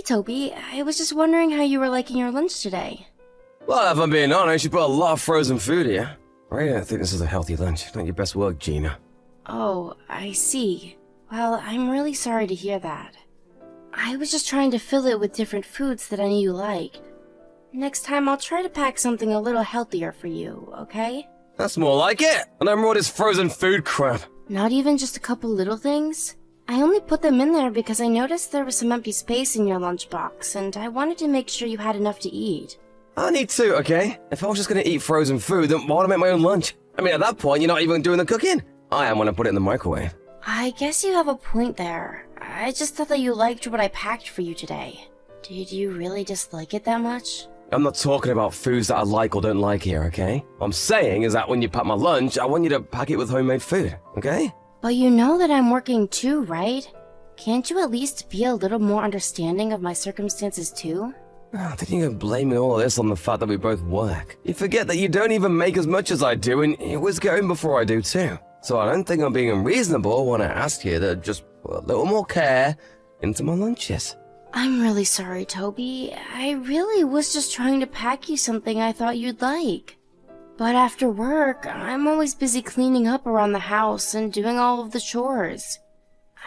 Toby. I was just wondering how you were liking your lunch today. Well, if I'm being honest, you put a lot of frozen food here. I really don't think this is a healthy lunch. Not your best work, Gina. Oh, I see. Well, I'm really sorry to hear that. I was just trying to fill it with different foods that I knew you liked. Next time I'll try to pack something a little healthier for you, okay? That's more like it. And I'm all this frozen food crap. Not even just a couple little things? I only put them in there because I noticed there was some empty space in your lunchbox, and I wanted to make sure you had enough to eat. I need to, okay? If I was just gonna eat frozen food, then why would I make my own lunch? I mean, at that point, you're not even doing the cooking. I am when I put it in the microwave. I guess you have a point there. I just thought that you liked what I packed for you today. Did you really dislike it that much? I'm not talking about foods that I like or don't like here, okay? What I'm saying is that when you pack my lunch, I want you to pack it with homemade food, okay? But you know that I'm working too, right? Can't you at least be a little more understanding of my circumstances too? Oh, then you're blaming all of this on the fact that we both work. You forget that you don't even make as much as I do, and you always get home before I do too. So I don't think I'm being unreasonable when I ask you to just put a little more care into my lunches. I'm really sorry, Toby. I really was just trying to pack you something I thought you'd like. But after work, I'm always busy cleaning up around the house and doing all of the chores.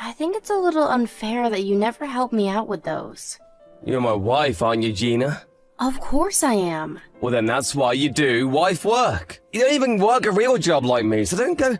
I think it's a little unfair that you never help me out with those. You're my wife, aren't you, Gina? Of course I am. Well, then that's why you do wife work. You don't even work a real job like me, so don't go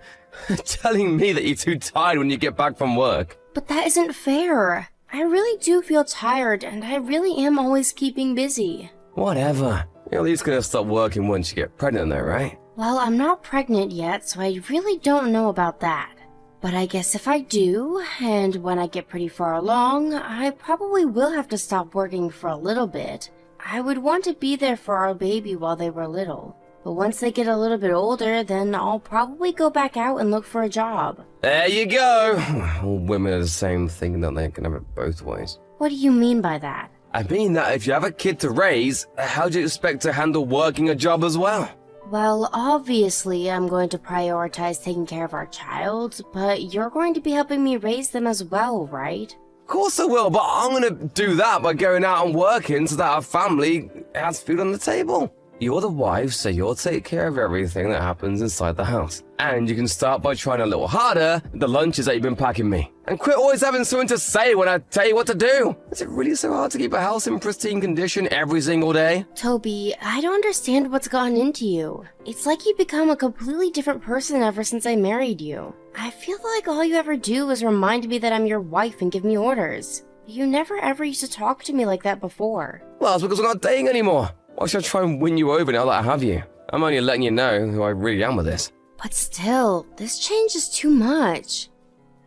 telling me that you're too tired when you get back from work. But that isn't fair. I really do feel tired, and I really am always keeping busy. Whatever. You're at least gonna stop working once you get pregnant though, right? Well, I'm not pregnant yet, so I really don't know about that. But I guess if I do, and when I get pretty far along, I probably will have to stop working for a little bit. I would want to be there for our baby while they were little. But once they get a little bit older, then I'll probably go back out and look for a job. There you go. All women are the same thing, don't they? Can have it both ways. What do you mean by that? I mean that if you have a kid to raise, how do you expect to handle working a job as well? Well, obviously I'm going to prioritize taking care of our child, but you're going to be helping me raise them as well, right? Of course I will, but I'm gonna do that by going out and working so that our family has food on the table. You're the wife, so you'll take care of everything that happens inside the house. And you can start by trying a little harder with the lunches that you've been packing me. And quit always having something to say when I tell you what to do. Is it really so hard to keep a house in pristine condition every single day? Toby, I don't understand what's gotten into you. It's like you've become a completely different person ever since I married you. I feel like all you ever do is remind me that I'm your wife and give me orders. You never ever used to talk to me like that before. Well, it's because we're not dating anymore. Why should I try and win you over now that I have you? I'm only letting you know who I really am with this. But still, this change is too much.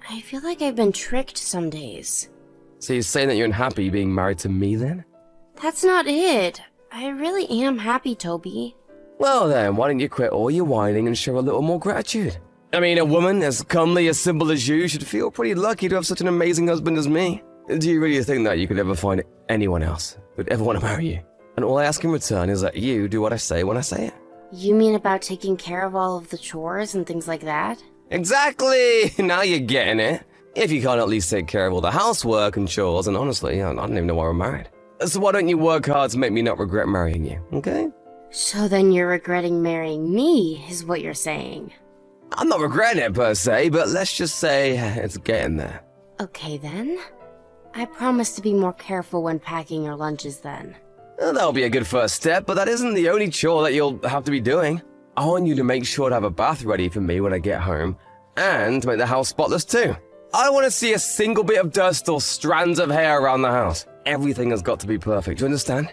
I feel like I've been tricked some days. So you're saying that you're unhappy being married to me then? That's not it. I really am happy, Toby. Well then, why don't you quit all your whining and show a little more gratitude? I mean, a woman as comely, as simple as you should feel pretty lucky to have such an amazing husband as me. Do you really think that you could ever find anyone else who'd ever want to marry you? And all I ask in return is that you do what I say when I say it. You mean about taking care of all of the chores and things like that? Exactly! Now you're getting it. If you can't at least take care of all the housework and chores, and honestly, I don't even know why we're married. So why don't you work hard to make me not regret marrying you, okay? So then you're regretting marrying me, is what you're saying. I'm not regretting it per se, but let's just say it's getting there. Okay then. I promise to be more careful when packing your lunches then. Well, that'll be a good first step, but that isn't the only chore that you'll have to be doing. I want you to make sure to have a bath ready for me when I get home, and to make the house spotless too. I don't want to see a single bit of dust or strands of hair around the house. Everything has got to be perfect, do you understand?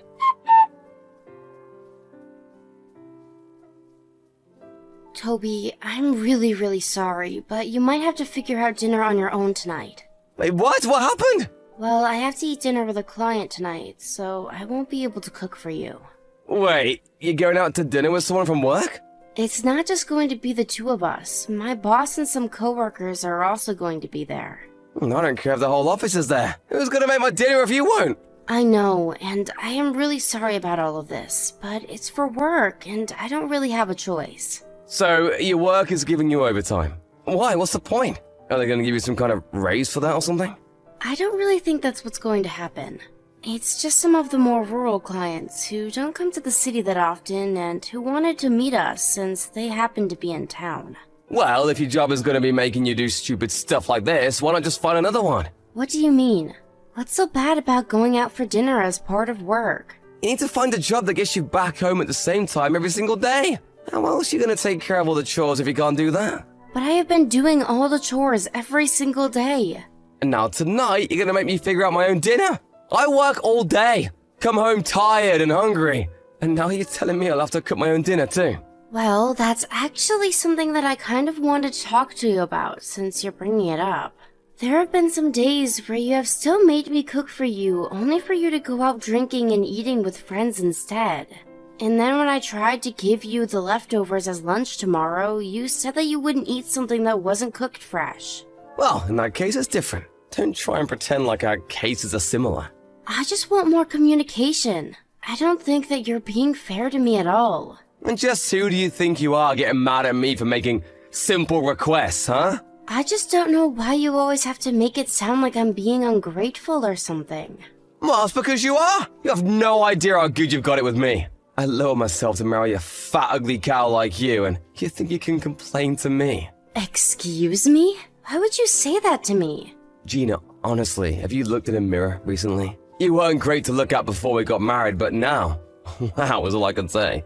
Toby, I'm really sorry, but you might have to figure out dinner on your own tonight. Wait, what? What happened? Well, I have to eat dinner with a client tonight, so I won't be able to cook for you. Wait, you're going out to dinner with someone from work? It's not just going to be the two of us. My boss and some coworkers are also going to be there. I don't care if the whole office is there. Who's gonna make my dinner if you won't? I know, and I am really sorry about all of this, but it's for work, and I don't really have a choice. So, your work is giving you overtime. Why? What's the point? Are they gonna give you some kind of raise for that or something? I don't really think that's what's going to happen. It's just some of the more rural clients who don't come to the city that often and who wanted to meet us since they happen to be in town. Well, if your job is going to be making you do stupid stuff like this, why not just find another one? What do you mean? What's so bad about going out for dinner as part of work? You need to find a job that gets you back home at the same time every single day. How else are you going to take care of all the chores if you can't do that? But I have been doing all the chores every single day. And now tonight, you're going to make me figure out my own dinner? I work all day, come home tired and hungry, and now you're telling me I'll have to cook my own dinner too. Well, that's actually something that I kind of wanted to talk to you about since you're bringing it up. There have been some days where you have still made me cook for you, only for you to go out drinking and eating with friends instead. And then when I tried to give you the leftovers as lunch tomorrow, you said that you wouldn't eat something that wasn't cooked fresh. Well, in that case, it's different. Don't try and pretend like our cases are similar. I just want more communication. I don't think that you're being fair to me at all. And just who do you think you are getting mad at me for making simple requests, huh? I just don't know why you always have to make it sound like I'm being ungrateful or something. Well, it's because you are. You have no idea how good you've got it with me. I lower myself to marry a fat, ugly cow like you, and you think you can complain to me? Excuse me? Why would you say that to me? Gina, honestly, have you looked in a mirror recently? You weren't great to look at before we got married, but now, wow, is all I can say.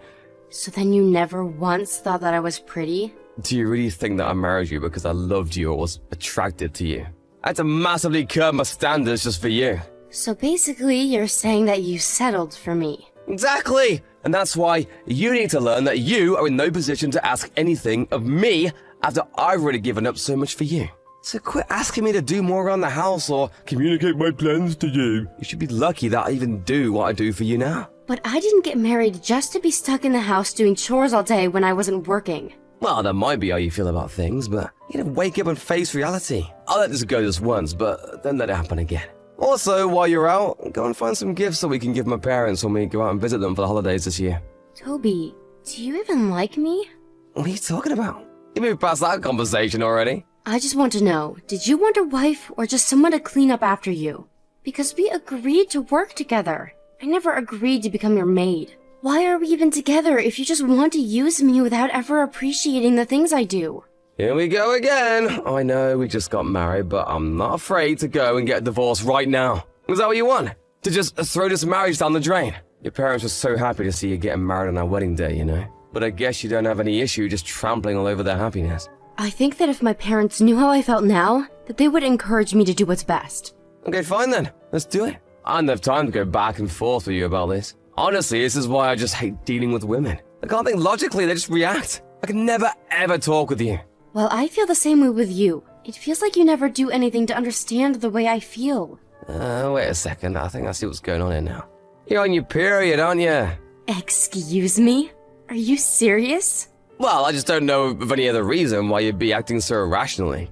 So then you never once thought that I was pretty? Do you really think that I married you because I loved you or was attracted to you? I had to massively curb my standards just for you. So basically, you're saying that you settled for me. Exactly! And that's why you need to learn that you are in no position to ask anything of me after I've already given up so much for you. So quit asking me to do more around the house or communicate my plans to you. You should be lucky that I even do what I do for you now. But I didn't get married just to be stuck in the house doing chores all day when I wasn't working. Well, that might be how you feel about things, but you gotta wake up and face reality. I'll let this go this once, but then let it happen again. Also, while you're out, go and find some gifts so we can give my parents when we go out and visit them for the holidays this year. Toby, do you even like me? What are you talking about? You moved past that conversation already. I just want to know, did you want a wife or just someone to clean up after you? Because we agreed to work together. I never agreed to become your maid. Why are we even together if you just want to use me without ever appreciating the things I do? Here we go again. I know we just got married, but I'm not afraid to go and get a divorce right now. Is that what you want? To just throw this marriage down the drain? Your parents were so happy to see you getting married on our wedding day, you know? But I guess you don't have any issue just trampling all over their happiness. I think that if my parents knew how I felt now, that they would encourage me to do what's best. Okay, fine then. Let's do it. I don't have time to go back and forth with you about this. Honestly, this is why I just hate dealing with women. I can't think logically, they just react. I can never ever talk with you. Well, I feel the same way with you. It feels like you never do anything to understand the way I feel. Wait a second. I think I see what's going on here now. You're on your period, aren't you? Excuse me? Are you serious? Well, I just don't know of any other reason why you'd be acting so irrationally.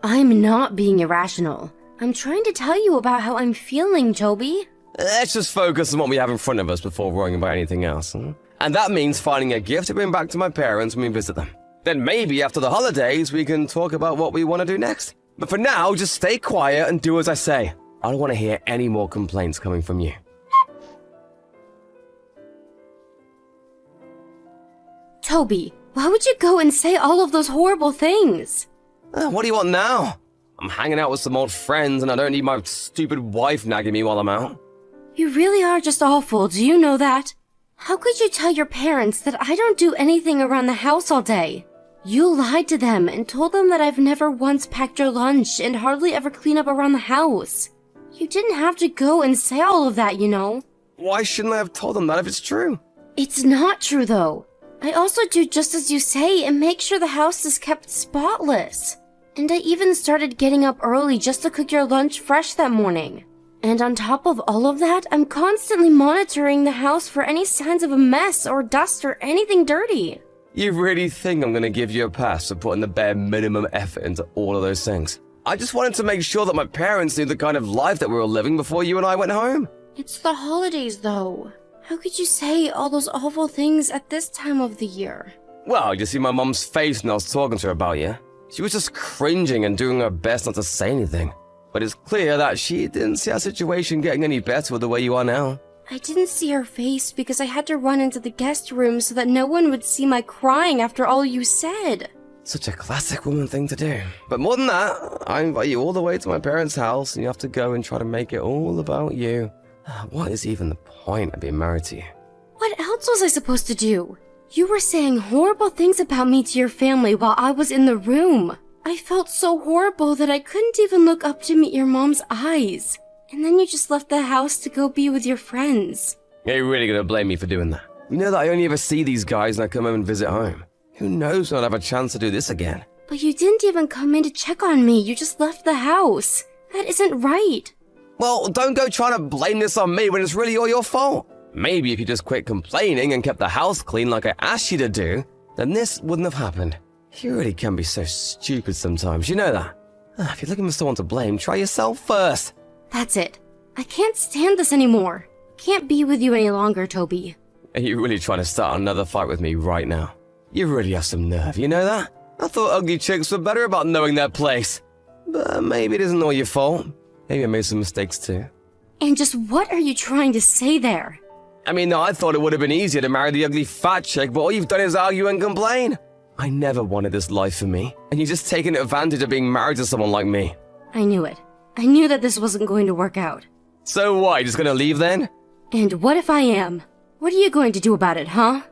I'm not being irrational. I'm trying to tell you about how I'm feeling, Toby. Let's just focus on what we have in front of us before worrying about anything else. And that means finding a gift to bring back to my parents when we visit them. Then maybe after the holidays, we can talk about what we want to do next. But for now, just stay quiet and do as I say. I don't want to hear any more complaints coming from you. Toby, why would you go and say all of those horrible things? What do you want now? I'm hanging out with some old friends and I don't need my stupid wife nagging me while I'm out. You really are just awful, do you know that? How could you tell your parents that I don't do anything around the house all day? You lied to them and told them that I've never once packed your lunch and hardly ever clean up around the house. You didn't have to go and say all of that, you know. Why shouldn't I have told them that if it's true? It's not true, though. I also do just as you say and make sure the house is kept spotless. And I even started getting up early just to cook your lunch fresh that morning. And on top of all of that, I'm constantly monitoring the house for any signs of a mess or dust or anything dirty. You really think I'm gonna give you a pass for putting the bare minimum effort into all of those things? I just wanted to make sure that my parents knew the kind of life that we were living before you and I went home. It's the holidays, though. How could you say all those awful things at this time of the year? Well, you see my mum's face when I was talking to her about you. She was just cringing and doing her best not to say anything. But it's clear that she didn't see our situation getting any better with the way you are now. I didn't see her face because I had to run into the guest room so that no one would see my crying after all you said. Such a classic woman thing to do. But more than that, I invite you all the way to my parents' house and you have to go and try to make it all about you. What is even the point of being married to you? What else was I supposed to do? You were saying horrible things about me to your family while I was in the room. I felt so horrible that I couldn't even look up to meet your mom's eyes. And then you just left the house to go be with your friends. Are you really gonna blame me for doing that? You know that I only ever see these guys when I come home and visit home. Who knows when I'll have a chance to do this again? But you didn't even come in to check on me. You just left the house. That isn't right. Well, don't go trying to blame this on me when it's really all your fault. Maybe if you just quit complaining and kept the house clean like I asked you to do, then this wouldn't have happened. You really can be so stupid sometimes, you know that? If you're looking for someone to blame, try yourself first. That's it. I can't stand this anymore. Can't be with you any longer, Toby. Are you really trying to start another fight with me right now? You really have some nerve, you know that? I thought ugly chicks were better about knowing their place. But maybe it isn't all your fault. Maybe I made some mistakes too. And just what are you trying to say there? I mean, I thought it would have been easier to marry the ugly fat chick, but all you've done is argue and complain. I never wanted this life for me, and you're just taking advantage of being married to someone like me. I knew it. I knew that this wasn't going to work out. So what, you just gonna leave then? And what if I am? What are you going to do about it, huh?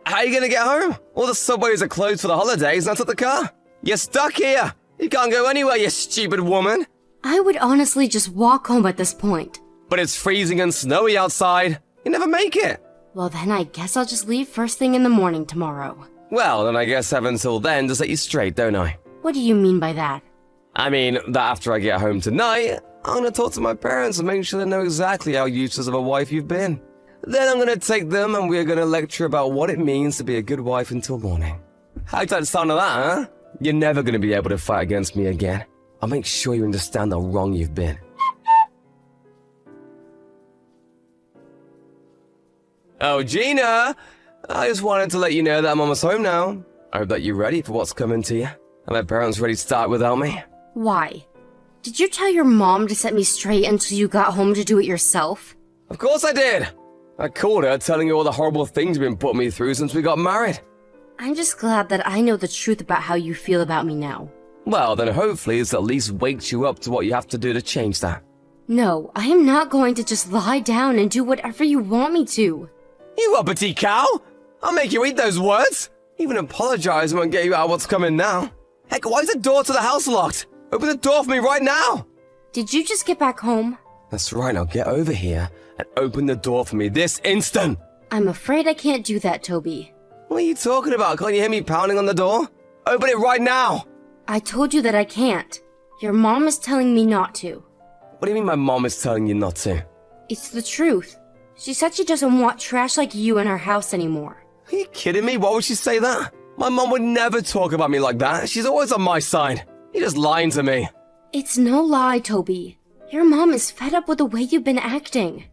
How are you gonna get home? All the subways are closed for the holidays, and I took the car. You're stuck here. You can't go anywhere, you stupid woman. I would honestly just walk home at this point. But it's freezing and snowy outside. You never make it. Well, then I guess I'll just leave first thing in the morning tomorrow. Well, then I guess I have until then to set you straight, don't I? What do you mean by that? I mean, that after I get home tonight, I'm gonna talk to my parents and make sure they know exactly how useless of a wife you've been. Then I'm gonna take them and we're gonna lecture about what it means to be a good wife until morning. How'd that sound of that, huh? You're never gonna be able to fight against me again. I'll make sure you understand how wrong you've been. Oh, Gina! I just wanted to let you know that I'm almost home now. I hope that you're ready for what's coming to you. Are my parents ready to start without me? Why? Did you tell your mom to set me straight until you got home to do it yourself? Of course I did! I called her telling you all the horrible things you've been putting me through since we got married. I'm just glad that I know the truth about how you feel about me now. Well, then hopefully it's at least wakes you up to what you have to do to change that. No, I am not going to just lie down and do whatever you want me to. You uppity cow! I'll make you eat those words! Even apologize won't get you out of what's coming now. Heck, why is the door to the house locked? Open the door for me right now! Did you just get back home? That's right, now get over here and open the door for me this instant! I'm afraid I can't do that, Toby. What are you talking about? Can't you hear me pounding on the door? Open it right now! I told you that I can't. Your mom is telling me not to. What do you mean my mom is telling you not to? It's the truth. She said she doesn't want trash like you in our house anymore. Are you kidding me? Why would she say that? My mom would never talk about me like that. She's always on my side. You're just lying to me. It's no lie, Toby. Your mom is fed up with the way you've been acting.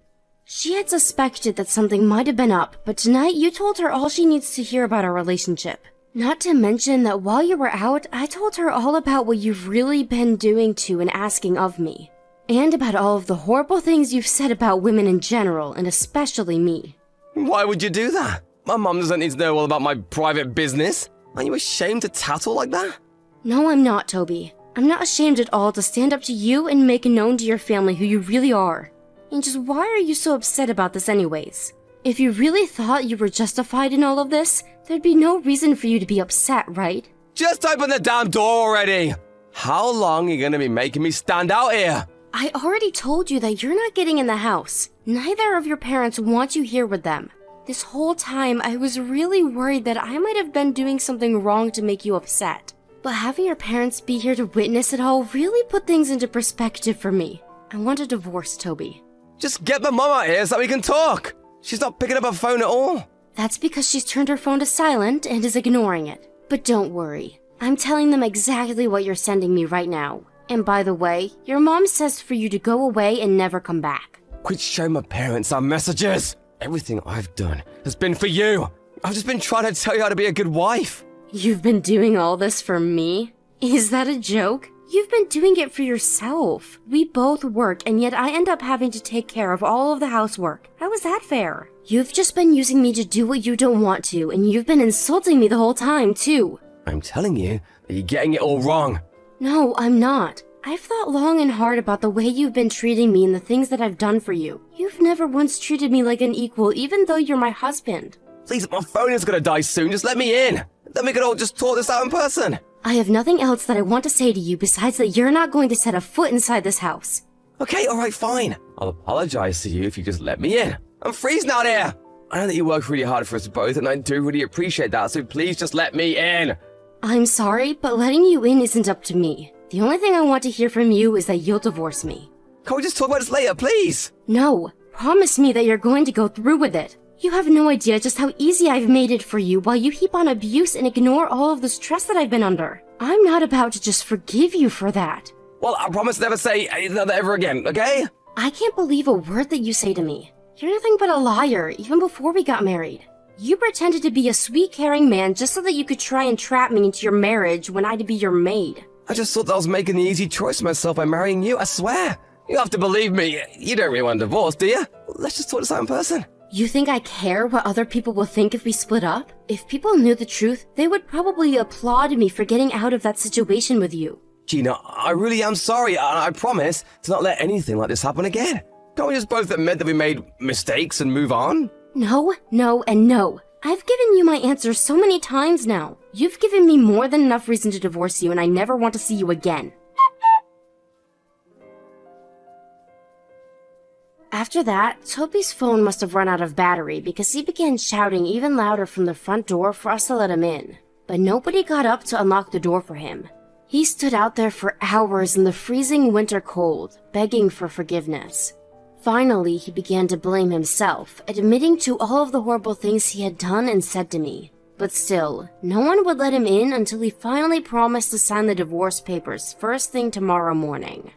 She had suspected that something might have been up, but tonight you told her all she needs to hear about our relationship. Not to mention that while you were out, I told her all about what you've really been doing to and asking of me. And about all of the horrible things you've said about women in general, and especially me. Why would you do that? My mom doesn't need to know all about my private business. Are you ashamed to tattle like that? No, I'm not, Toby. I'm not ashamed at all to stand up to you and make known to your family who you really are. And just why are you so upset about this anyways? If you really thought you were justified in all of this, there'd be no reason for you to be upset, right? Just open the damn door already! How long are you gonna be making me stand out here? I already told you that you're not getting in the house. Neither of your parents want you here with them. This whole time, I was really worried that I might have been doing something wrong to make you upset. But having your parents be here to witness it all really put things into perspective for me. I want a divorce, Toby. Just get my mom out here so we can talk. She's not picking up her phone at all. That's because she's turned her phone to silent and is ignoring it. But don't worry. I'm telling them exactly what you're sending me right now. And by the way, your mom says for you to go away and never come back. Quit showing my parents our messages. Everything I've done has been for you. I've just been trying to tell you how to be a good wife. You've been doing all this for me? Is that a joke? You've been doing it for yourself. We both work, and yet I end up having to take care of all of the housework. How is that fair? You've just been using me to do what you don't want to, and you've been insulting me the whole time, too. I'm telling you that you're getting it all wrong. No, I'm not. I've thought long and hard about the way you've been treating me and the things that I've done for you. You've never once treated me like an equal, even though you're my husband. Please, my phone is gonna die soon. Just let me in. Then we can all just talk this out in person. I have nothing else that I want to say to you besides that you're not going to set a foot inside this house. Okay, alright, fine. I'll apologize to you if you just let me in. I'm freezing out here. I know that you work really hard for us both, and I do really appreciate that, so please just let me in. I'm sorry, but letting you in isn't up to me. The only thing I want to hear from you is that you'll divorce me. Can we just talk about this later, please? No, promise me that you're going to go through with it. You have no idea just how easy I've made it for you while you heap on abuse and ignore all of the stress that I've been under. I'm not about to just forgive you for that. Well, I promise never say that ever again, okay? I can't believe a word that you say to me. You're nothing but a liar, even before we got married. You pretended to be a sweet, caring man just so that you could try and trap me into your marriage when I'd be your maid. I just thought that I was making the easy choice for myself by marrying you, I swear. You have to believe me. You don't really want a divorce, do you? Let's just talk this out in person. You think I care what other people will think if we split up? If people knew the truth, they would probably applaud me for getting out of that situation with you. Gina, I really am sorry, and I promise to not let anything like this happen again. Can't we just both admit that we made mistakes and move on? No, no, and no. I've given you my answer so many times now. You've given me more than enough reason to divorce you, and I never want to see you again. After that, Toby's phone must have run out of battery because he began shouting even louder from the front door for us to let him in. But nobody got up to unlock the door for him. He stood out there for hours in the freezing winter cold, begging for forgiveness. Finally, he began to blame himself, admitting to all of the horrible things he had done and said to me. But still, no one would let him in until he finally promised to sign the divorce papers first thing tomorrow morning.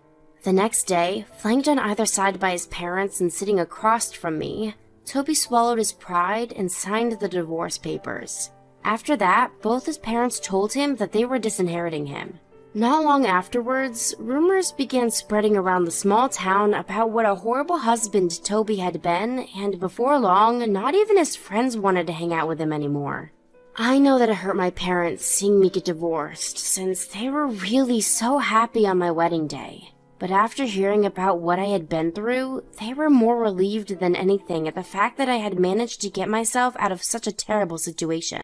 The next day, flanked on either side by his parents and sitting across from me, Toby swallowed his pride and signed the divorce papers. After that, both his parents told him that they were disinheriting him. Not long afterwards, rumors began spreading around the small town about what a horrible husband Toby had been, and before long, not even his friends wanted to hang out with him anymore. I know that it hurt my parents seeing me get divorced, since they were really so happy on my wedding day. But after hearing about what I had been through, they were more relieved than anything at the fact that I had managed to get myself out of such a terrible situation.